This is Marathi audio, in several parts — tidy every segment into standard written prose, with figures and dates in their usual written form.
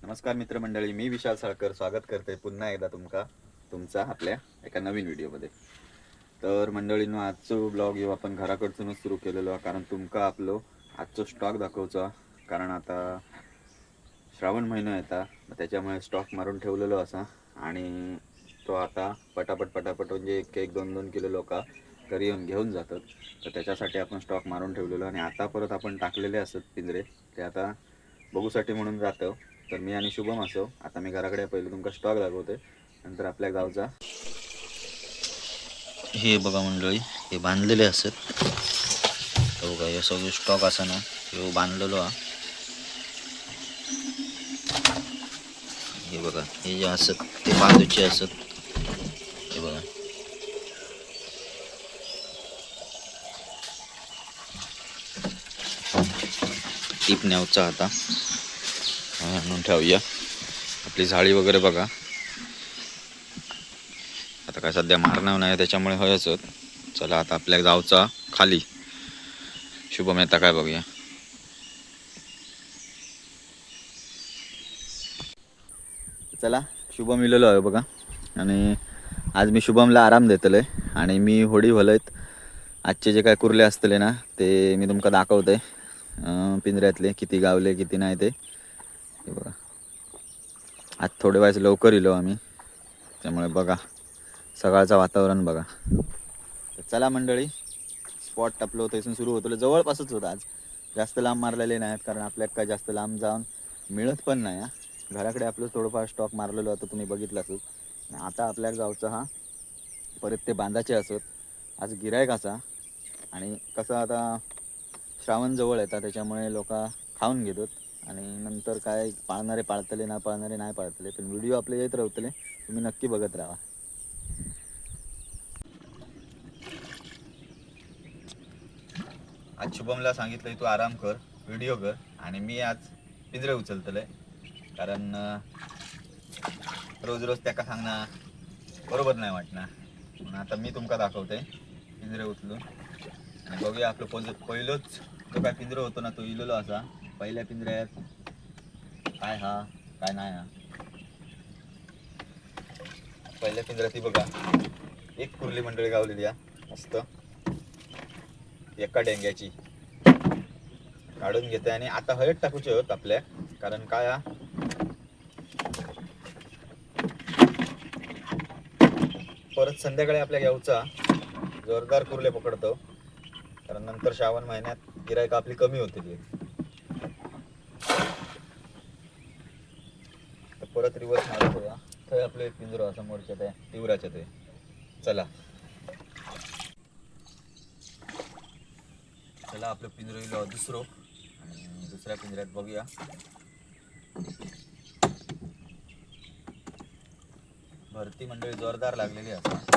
नमस्कार मित्रमंडळी, मी विशाल साळकर स्वागत करते पुन्हा एकदा तुमचा आपल्या एका नवीन व्हिडिओमध्ये. तर मंडळींनो, आजचो ब्लॉग येऊ आपण घराकडसूनच सुरू केलेलो आहे, कारण तुमका आपलो आजचो स्टॉक दाखवचा. कारण आता श्रावण महिना येता, त्याच्यामुळे स्टॉक मारून ठेवलेलो असा आणि तो आता पटापट म्हणजे एक दोन दोन किलो लोक घरी येऊन घेऊन जातात. तर त्याच्यासाठी आपण स्टॉक मारून ठेवलेलो आणि आता परत आपण टाकलेले असत पिंजरे, ते आता बघूसाठी म्हणून जातं. तर मी आणि शुभम असो, आता मी घराकडे पहिले तुमका स्टॉक दाखवते, नंतर आपल्या गावचा. हे बघा मंडळी, हे बांधलेले असत. बघा हे सगळे स्टॉक असा ना, हे बांधलेलो हा. हे बघा, हे जे असत ते बांधूचे असत. हे बघा, टीप न्यावचा आता आणून ठेवूया. आपली झाडी वगैरे बघा, आता काय सध्या मारणार नाही त्याच्यामुळे होयच. चला आता आपल्या गावचा खाली शुभम येता काय बघूया. चला, शुभम इलेलो आहे बघा. आणि आज मी शुभमला आराम देतले आणि मी होडी भलत आजचे जे काय कुर्ले असतले ना, ते मी तुमका दाखवते. पिंजऱ्यातले किती गावले किती नाही ते बघा. आज थोडे वेळेस लवकर इलो आम्ही, त्यामुळे बघा सकाळचं वातावरण बघा. तर चला मंडळी, स्पॉट आपलं होतं इथून सुरू होतं, जवळपासच होतं. आज जास्त लांब मारलेले नाहीत, कारण आपल्याला काय जास्त लांब जाऊन मिळत पण नाही. घराकडे आपलं थोडंफार स्टॉक मारलेलं होतं, तुम्ही बघितलं असत. आता आपल्या गावचा हा परत ते बांधाचे असत. आज गिरायक असा आणि कसं आता श्रावण जवळ येतात, त्याच्यामुळे लोक खाऊन घेतात आणि नंतर काय पाळणारे पाळतले ना पाळणारे नाही पाळतले, पण व्हिडिओ आपले येत राहतले, तुम्ही नक्की बघत राहा. आज शुभमला सांगितलं तू आराम कर, व्हिडिओ कर, आणि मी आज पिंजरे उचलतले. कारण रोज रोज त्याका सांगणार बरोबर नाही वाटणार, म्हणून आता मी तुमका दाखवते पिंजरे उचलून. आणि बघूया आपलं पहिलंच जो काय पिंजरं होतो ना, तो इलेलो असा. पहिल्या पिंजऱ्यात काय हा काय नाही हा. पहिल्या पिंजऱ्यात बघा एक कुर्ली मंडळी गावलेली आहे मस्त, एका डेंग्याची काढून घेते. आणि आता हळद टाकूचे होत आपल्या, कारण काय परत संध्याकाळी आपल्या गावचा जोरदार कुर्ले पकडतो, कारण नंतर श्रावण महिन्यात गिरायक आपली कमी होते. तर परत रिवर्स मारत होता, थंय आपलं एक पिंजरो समोरच्या त्या तिवराच्या ते. चला आपलं पिंजरो इलो दुसरो, आणि दुसऱ्या पिंजऱ्यात बघूया. भरती मंडळी जोरदार लागलेली असते.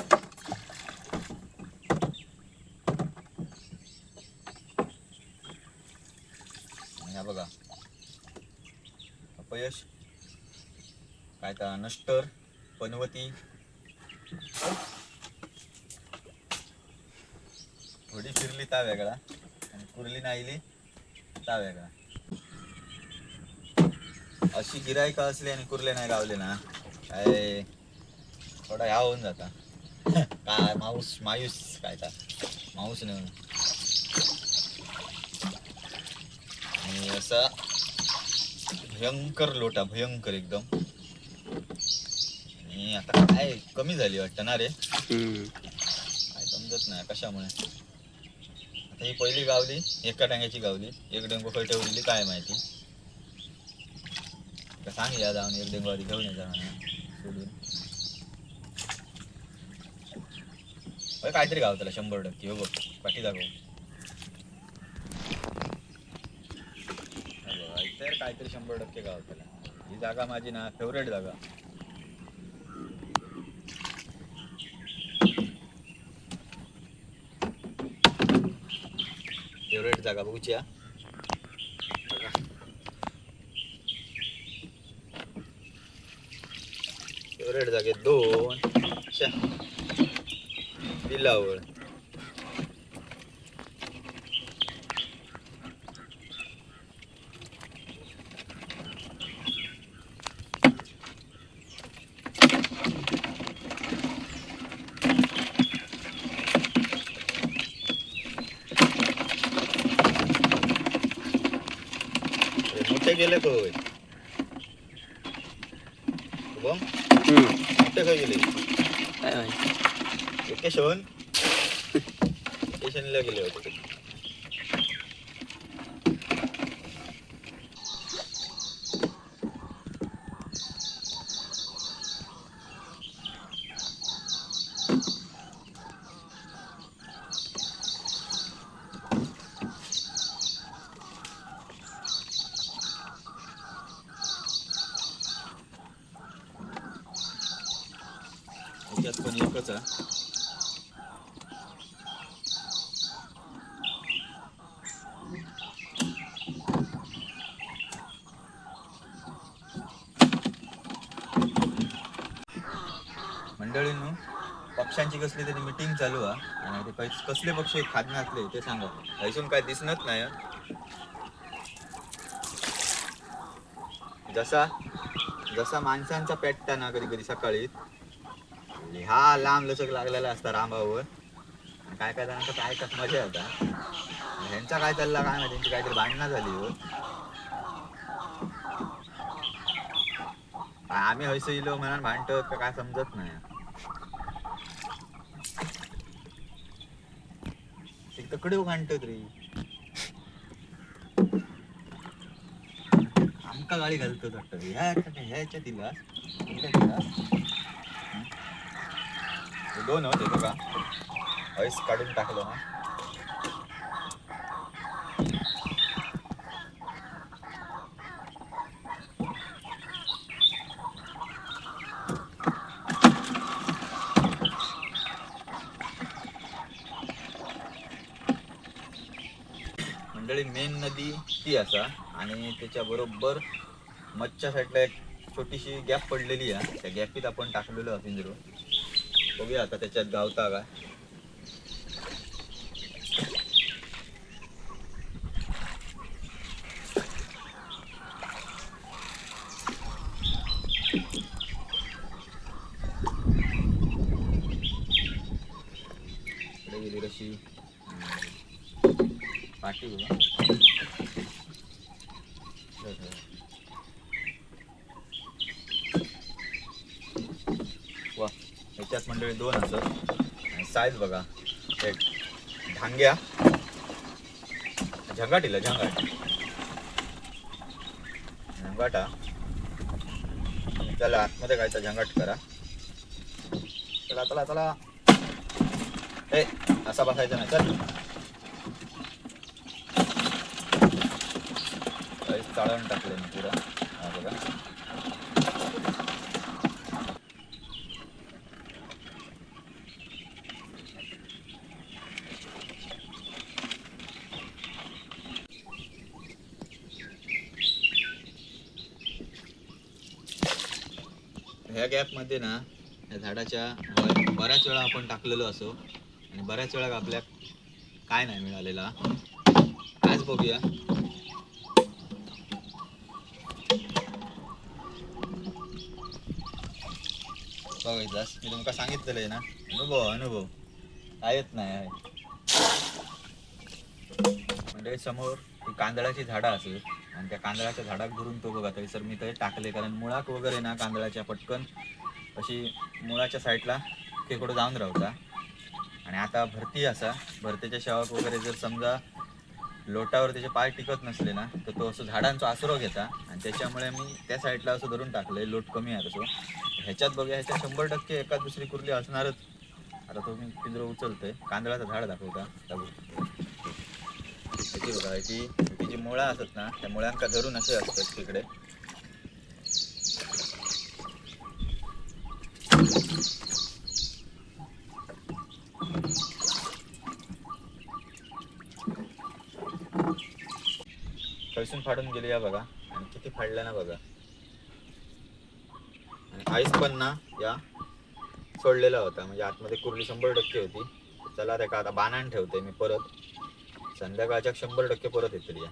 ह्या बघा अपयश काय का नष्टर पनवती थोडी फिरली ता वेगळा, आणि कुर्ली नाहीली ता वेगळा. अशी गिरायका असली आणि कुर्ले नाही गावले ना, काय थोडा ह्या होऊन जाता. काय मायूस काय का माऊस नाही. आणि असा भयंकर लोटा, भयंकर एकदम. आणि आता काय कमी झाली वाटतं ना रे, काय समजत नाही कशामुळे. आता ही पहिली गावली एका टांग्याची गावली, एक डेंगू खय ठेवलेली काय माहिती. सांग या जाऊन एक डेंगू आधी घेऊन येजा सोडून. काहीतरी गाव त्याला 100%. हो बघ पाठी दाखव, तर काहीतरी 100% गाव त्याला. ही जागा माझी ना फेवरेट जागा. फेवरेट जागा बघूची. फेवरेट जागेत 2 बिलावळ. गेले खय शुभम मोठे खय गेले वेकेशनला गेले होते. त्याच्यात पण एकच आहे. मंडळींनो पक्ष्यांची कसली तरी मीटिंग चालू आहे आणि ते कसले पक्षी खात घातले ते सांगा. अजून काय दिसणच नाही. जसा जसा माणसांचा पेटता ना कधी कधी सकाळी हा लांब लचक लागलेला असता रामभाऊवर. काय काय जणांचं काय ऐकत मजा होता. ह्यांचा काय चालला काय माहिती, त्यांची काहीतरी भांडणं झाली हो. आम्ही हयसं इलो म्हणून भांडतो का काय समजत नाही. तकडे भांडतो रे आमका गाडी घालतो वाटतं ह्याच्या तिला दोन होते बघा. हयस काढून टाकलं ना. मंडळी मेन नदी ती असा आणि त्याच्या बरोबर मच्छच्या साईडला एक छोटीशी गॅप पडलेली आहे. त्या गॅपीत आपण टाकलेलो आहे पिंजरो. बघूया आता त्याच्यात गावता काय. इकडे गेली कशी पाठी बघा. वा ह्याच्यात मंडळी दोन असत. साईज बघा एक ढांग्या झंगाटीला झंगाटा. चला आतमध्ये काय तर झंगाट करा. चला चला चला ए असा बसायचा नाही. चल चाळण टाकले मी पुरा. हा बघा ह्या गॅपमध्ये ना या झाडाच्या बऱ्याच वेळा आपण टाकलेलो असो आणि बऱ्याच वेळा आपल्या काय नाही मिळालेला. आज बघूया. बघायचं मी तुमका सांगितलेलं ना. अनुभव कायच नाही आहे. म्हणजे समोर ती कांदळाची झाडं असेल आणि त्या कांदळाच्या झाडाक धरून तो बघा तरी सर मी ते टाकले. कारण मुळाक वगैरे ना कांदळाच्या पटकन अशी मुळाच्या साईडला खेकडं जाऊन राहता. आणि आता भरती असा भरतीच्या शेवाक वगैरे जर समजा लोटावर त्याचे पाय टिकत नसले ना तर तो असं झाडांचा आसरो घेता आणि त्याच्यामुळे मी त्या साईडला असं धरून टाकलंय. लोट कमी आहे तसं. ह्याच्यात बघूया ह्याच्यात 100% एखाद दुसरी कुर्ली असणारच. आता तो मी पिंजरो उचलतोय. कांदळाचं झाड दाखवता त्याची बघा ती जी मुळा असत ना त्या मुळ्यांका धरून असे असतात तिकडे. खैसून फाडून गेली या बघा आणि किती फाडल्या ना बघा. आणि आईस पण ना या सोडलेला होता म्हणजे आतमध्ये कुर्ली 100% होती. चला त्या का आता बाणान ठेवते मी परत संध्याकाळच्या 100% परत येतील या.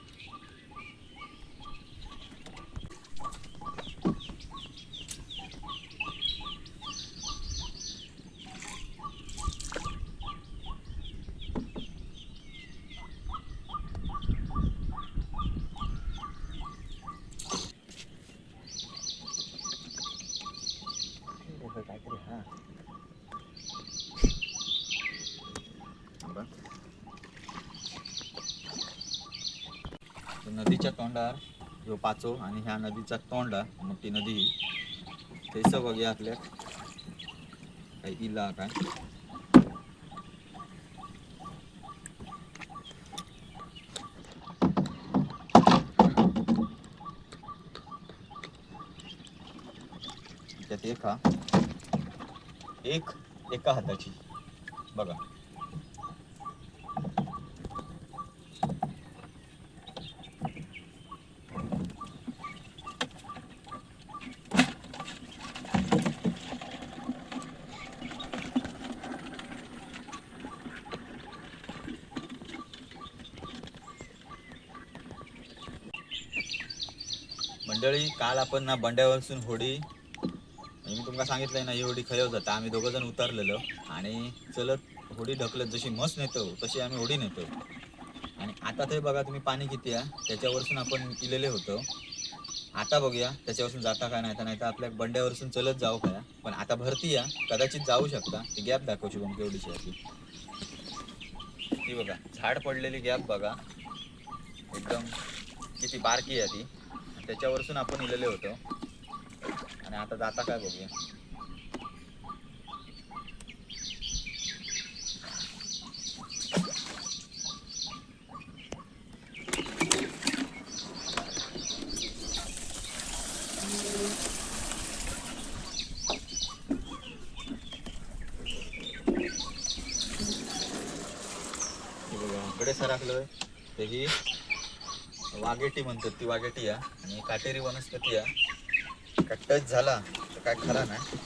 नदीच्या तोंडार ह्यो पाचो आणि ह्या नदीचा तोंडा मोठी नदी ही थंयसर बघूया आपल्याक काय इला काय. त्यात एका हाताची बघा. मंडळी, काल आपण ना बंड्यावरसून होडी, मी तुमका सांगितलंय ना ही होडी खयव जाता. आम्ही दोघं जण उतरलेलो आणि चलत होडी ढकलत जशी मस्त नेतो तशी आम्ही होडी नेतो. आणि आता ते बघा तुम्ही पाणी किती आहे त्याच्यावरसून आपण इलेले होतो. आता बघूया त्याच्यावरसून जाता काय नाही तर आपल्या बंड्यावरसून चलत जाऊ काय. पण आता भरती या कदाचित जाऊ शकता. ती गॅप दाखवची पण केवढीशी आहे ती बघा. झाड पडलेली गॅप बघा, एकदम किती बारकी आहे ती. त्याच्यावरसून आपण इलेले होतो आणि आता जाता काय बघूया. कडे सरकलोय ते ही वाघेटी म्हणतात. ती वाघेटी या आणि काटेरी वनस्पती या. टच झाला तर काय खरा नाही.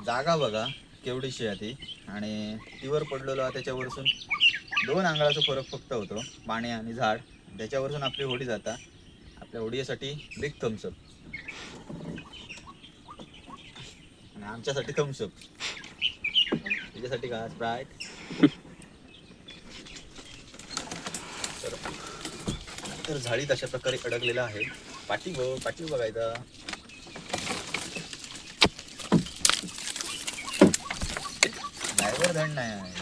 जागा बघा केवढीशी आहे ती आणि तीवर पडलेलो त्याच्यावरसून 2 अंगळाचा फरक फक्त होतो, पाणी आणि झाड. त्याच्यावरसून आपली होडी जाता. आपल्या होडीसाठी बिग थम्सअप आणि आमच्यासाठी थम्सअप. त्याच्यासाठी का स्प्राईट. तर झाडीत अशा प्रकारे अडकलेला आहे. पाठी बघायचा. ड्रायव्हर धड नाही आहे.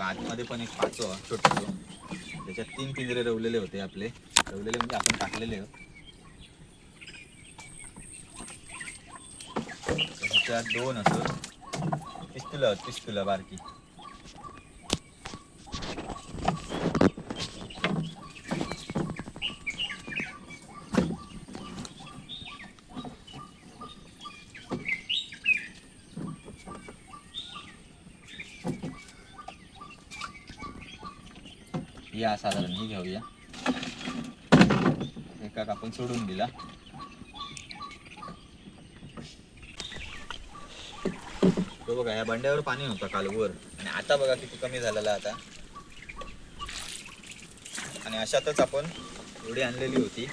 आतमध्ये पण एक पाचो छोटो, त्याच्यात 3 पिंजरे रवलेले होते. आपले रवलेले म्हणजे आपण टाकलेले होते. त्याच्यात 2 असं पिस्तुला बारकी. या साधारण ही घेऊया. एकाक आपण सोडून दिला. तो बघा ह्या बंड्यावर पाणी नव्हतं काल वर आणि आता बघा किती कमी झालेला आता. आणि अशातच आपण एवढी आणलेली होती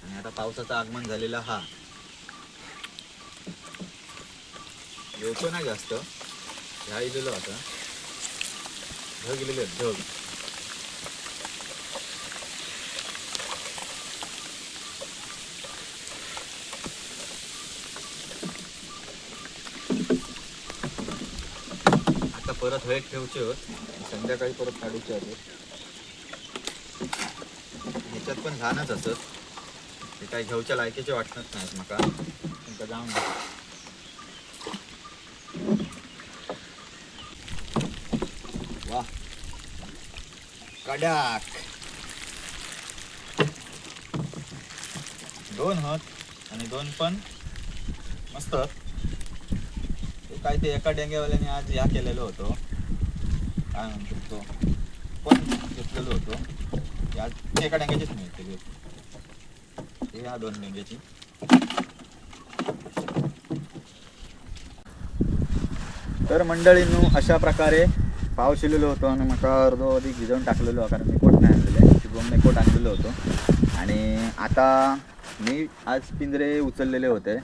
आणि आता पावसाचं आगमन झालेला हा. येतो नाही जास्त ह्या इलेलो आता. ढग गेलेले ढग. आता परत व्हाईट ठेवचे संध्याकाळी परत काढूचे होते. ह्याच्यात पण घाणच असत. ते काही घेऊच्या लायकीचे वाटत नाहीत माका. तुमका जाऊन वाह कडाक 2 हात आणि 2 पण मस्त. काय ते एका डेंग्यावाल्याने आज या केलेलं होतं, काय म्हणतो तो पण घेतलेलं होतं. आज एका डेंग्याचीच मिळते हे ह्या 2 डेंग्याची. तर मंडळींनो अशा प्रकारे पाव शिलेलो होतो आणि म्हाका अर्धो अधिक भिजवून टाकलेलो, कारण मी कोट नाही आणलेले. शुभमने कोट आणलेलो होतो आणि आता मी आज पिंजरे उचललेले होते.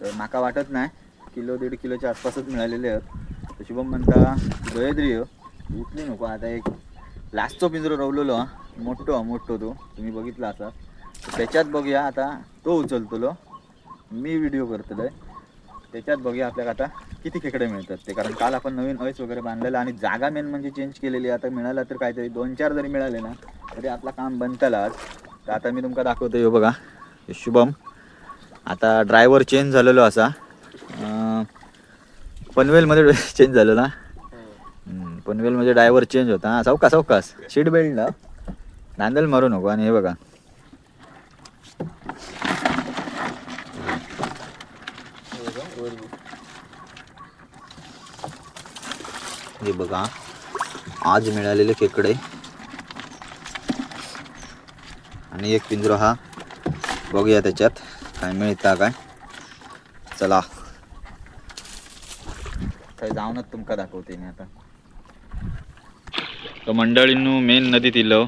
तर माका वाटत नाही किलो 1.5 किलोच्या आसपासच मिळालेले आहेत. तर शुभम म्हणता गयद्री उचली नको आता एक लास्टचा पिंजरो रवलेलो हा मोठो तो तुम्ही बघितला असा. त्याच्यात बघूया आता तो उचलतलो, मी व्हिडिओ करतलोय. त्याच्यात बघूया आपल्याला आता किती खेकडे मिळतात ते. कारण काल आपण नवीन ऐस वगैरे बांधलेला आणि जागा मेन म्हणजे चेंज केलेली. आता मिळाला तर काहीतरी 2-4 जरी मिळाले ना तरी आपला काम बनताला आज. तर आता मी तुमका दाखवतो. हे बघा शुभम आता ड्रायव्हर चेंज झालेलो असा. पनवेलमध्ये चेंज झालं ना. पनवेलमध्ये ड्रायव्हर चेंज होता. हा सावकास सीट बेल्टला हँडल मारू नको. आणि हे बघा हे बघा आज मिळालेले खेकडे आणि एक पिंजरा हा. बघूया त्याच्यात काय मिळता काय. चला जाऊनच तुमका दाखवते मी आता. तर मंडळींनो मेन नदीत इलो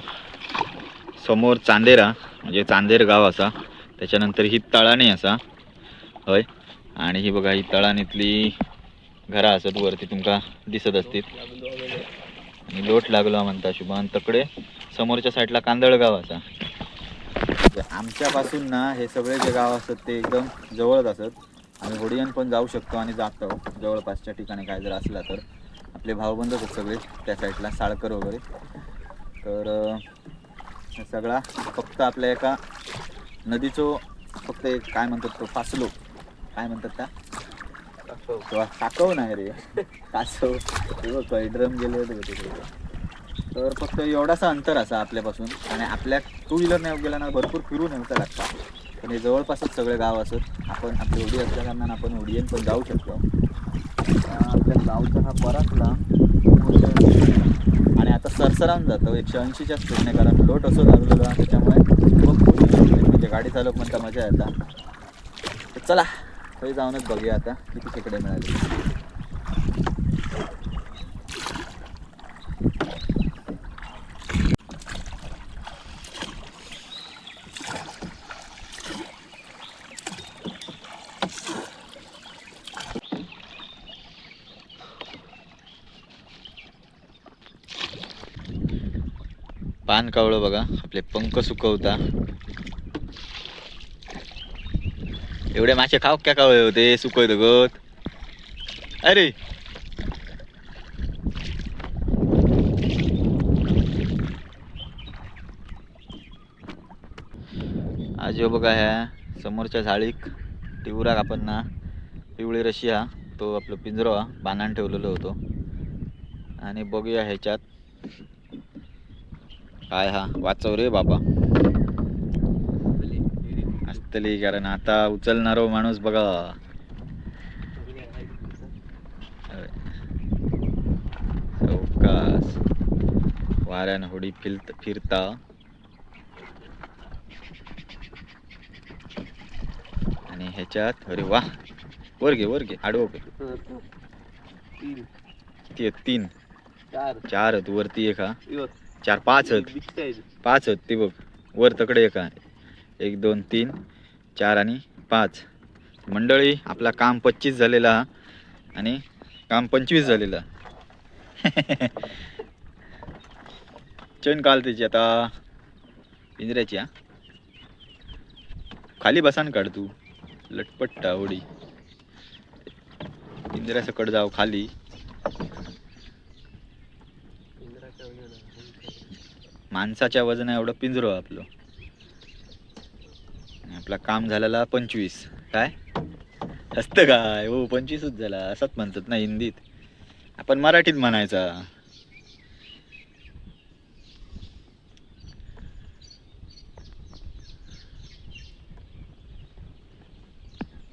समोर चांदेरा म्हणजे चांदेर गाव असा. त्याच्यानंतर ही तळाणी असा होय. आणि ही बघा ही तळाणीतली घरा असत वरती तुमका दिसत असतील. आणि लोट लागलो म्हणता शुभान. तकडे समोरच्या साईडला कांदळ गाव असा. आमच्यापासून ना हे सगळे जे गाव असत ते एकदम जवळच असत. आम्ही होडियन पण जाऊ शकतो आणि जातो जवळपासच्या ठिकाणी काय जर असला तर. आपले भाऊबंधच आहेत सगळे त्या साईडला साळकर वगैरे. तर सगळा फक्त आपल्या एका नदीचो फक्त एक काय म्हणतात तो फासलो काय म्हणतात त्या कासव नाही रे कासव ड्रम गेले होते तिकडे. तर फक्त एवढासा अंतर असा आपल्यापासून. आणि आपल्या टू व्हीलर नाही गेला ना भरपूर फिरून येऊचा लागता. पण हे जवळपासच सगळे गाव असत. आपण आपली होडी असल्या कारणाने आपण होडियन पण जाऊ शकतो. आपल्या गावचा हा बराचला आणि आता सरसरावून जातो 180च्या स्पीडने. कारण लोट असं लागलेलो आहे त्याच्यामुळे म्हणजे गाडी चालक म्हणता मजा येता. तर चला तरी जाऊनच बघूया आता किती खेकडे मिळाले. पान कावळं बघा आपले पंख सुकवता. एवढे मासे खाऊ क्या कावळे होते सुकवत गत. अरे आज बघा ह्या समोरच्या झाडीक टिवराक आपण ना पिवळी रशी हा तो आपलं पिंजरो हा बांधान ठेवलेलो होतो. आणि बघूया ह्याच्यात काय हा वाचव रे बाबा असतली. कारण आता उचलणारो माणूस बघा चौकास वाऱ्यान होडी फिरता. आणि ह्याच्यात अरे वा वर घे आडवं घे. 3 4 आहेत वरती एक हा 4 5 आहेत ते बघ वर तकडे एक आहे. 1 2 3 4 आणि 5 मंडळी. आपला काम 25 झालेला आणि काम 25 झालेला. चैन काल त्याची आता पिंजऱ्याची हा खाली बसान काढ तू लटपट्टा होडी पिंजऱ्या सकट जाव खाली. माणसाच्या वजन एवढं पिंजरो आपलं. आपला काम झालेला 25 काय असतं काय हो 25च झाला असंच म्हणतात ना हिंदीत. आपण मराठीत म्हणायचा.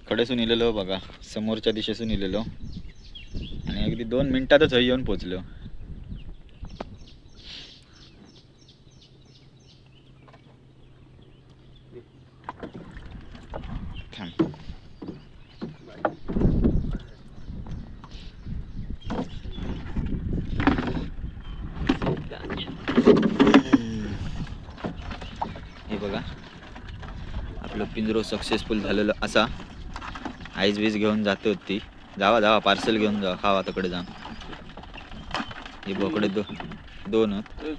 कडेसून इलेलो बघा समोरच्या दिशेसून इलेलो आणि अगदी 2 मिनिटातच येऊन पोचलो. हे बघा आपलं पिंजरो सक्सेसफुल झालेलं असा. आईस बीज घेऊन जाते होती. जावा पार्सल घेऊन जावा खावा तकडे जाऊन. हे बोकडे 2 आहेत.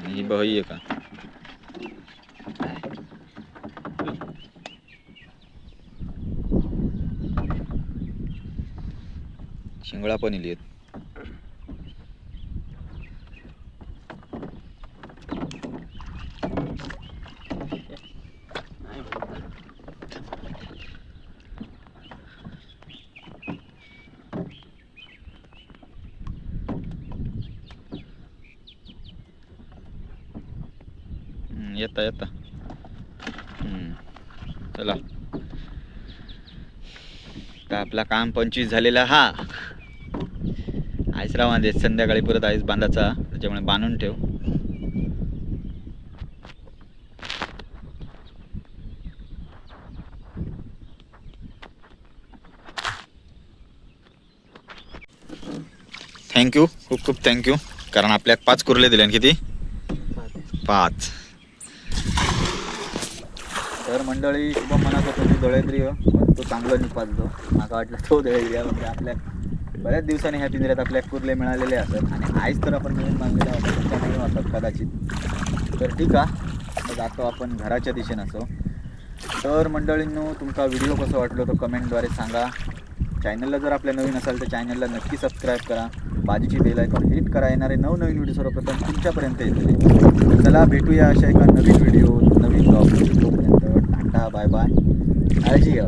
आणि ही बही आहे का शिंगळा पण इली आहेत. येता येता. चला तर आपला काम 25 झालेला हा. आईस राव देत संध्याकाळी परत आईस बांधाचा, त्याच्यामुळे बांधून ठेव. थँक्यू, खूप खूप थँक्यू. कारण आपल्याक 5 कुर्ले दिले. किती? 5. तर मंडळी शुभम म्हणत होतो तू दळेद्री पण तो चांगला निपाजतो. माका वाटलं तो दळेद्री म्हणजे आपल्या बऱ्याच दिवसांनी ह्या पिंजऱ्यात आपल्याला कुर्ले मिळालेले असतात आणि आईस तर आपण नवीन बांधलेला होता त्या नाही वाटत कदाचित. तर ठीक आहे, जातो आपण घराच्या दिशेने. असो तर मंडळींनो, तुमचा व्हिडिओ कसं वाटलो तो कमेंटद्वारे सांगा. चॅनलला जर आपल्या नवीन असाल तर चॅनलला नक्की सबस्क्राईब करा. बाजूची बेल आयकॉन हिट करा. येणारे नवनवीन व्हिडिओ सर्वप्रथम तुमच्यापर्यंत येतील. चला भेटूया अशा एका नवीन व्हिडिओ नवीन ब्लॉग. तोपर्यंत टाटा बाय बाय, काळजी घ्या.